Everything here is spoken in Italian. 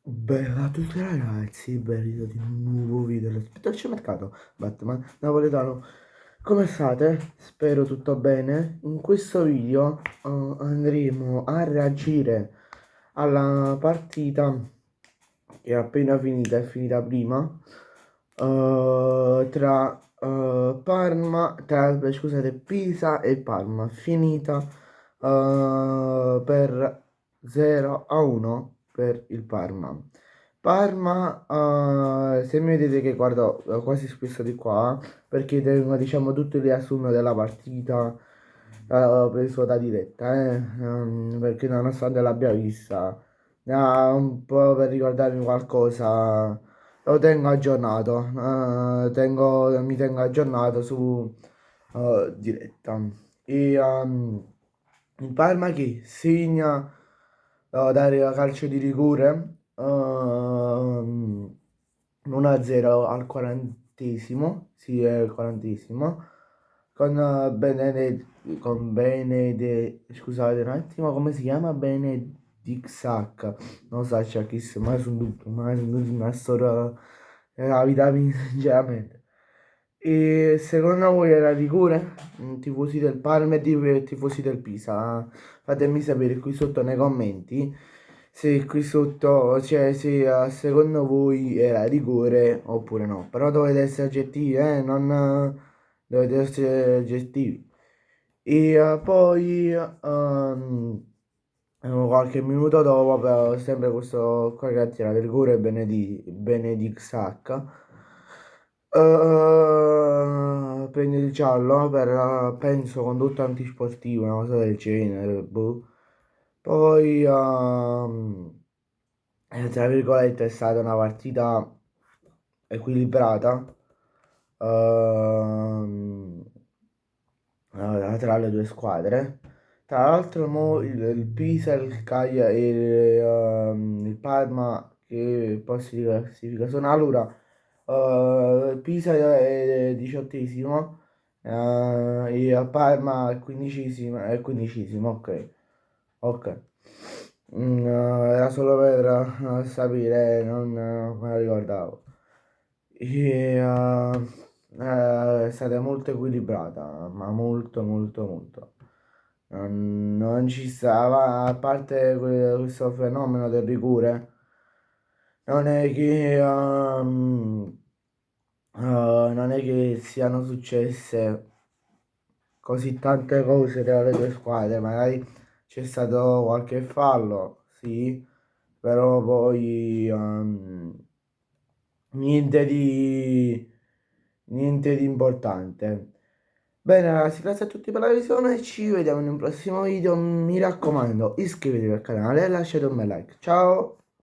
Bella a tutti ragazzi, benvenuti di un nuovo video dello mercato Batman napoletano. Come state? Spero tutto bene. In questo video andremo a reagire alla partita che è appena finita, è finita prima, scusate, Pisa e Parma, finita per 0-1 per il Parma. Parma, se mi vedete che guardo quasi spesso di qua, perché tengo diciamo tutto il riassunto della partita preso da diretta, perché nonostante l'abbia vista, un po' per ricordarmi qualcosa, lo tengo aggiornato, mi tengo aggiornato su diretta. E il Parma che segna dare calcio di rigore 1-0 al quarantesimo, sì è il quarantesimo, con scusate un attimo, come si chiama? Benedixac, non so c'è chi se mai sono tutto, mai sono tutto una storia della vita mia, sinceramente. E secondo voi era rigore? Tifosi del Parma e tifosi del Pisa? Fatemi sapere qui sotto nei commenti se qui sotto, cioè se secondo voi era rigore oppure no. Però dovete essere oggettivi, non dovete essere oggettivi. E poi qualche minuto dopo, però, sempre questo qua che ha tirato il rigore Benedict Sacca. Prende il giallo per, penso, condotta antisportiva, una cosa del genere, boh. Poi, tra virgolette, è stata una partita equilibrata ehm, tra le due squadre. Tra l'altro, il Pisa, il Cagliari e il Parma, che posti di classifica sono allora. Pisa è 18esimo, e a Parma è quindicesimo, ok. Ok. Era solo per sapere, non me la ricordavo. E, è stata molto equilibrata, ma molto, molto, molto. Non ci stava, a parte questo fenomeno del rigore, non è che, non è che siano successe così tante cose tra le due squadre, magari c'è stato qualche fallo, sì, però poi niente di, niente di importante. Bene ragazzi, grazie a tutti per la visione, ci vediamo in un prossimo video, mi raccomando iscrivetevi al canale e lasciate un bel like, ciao!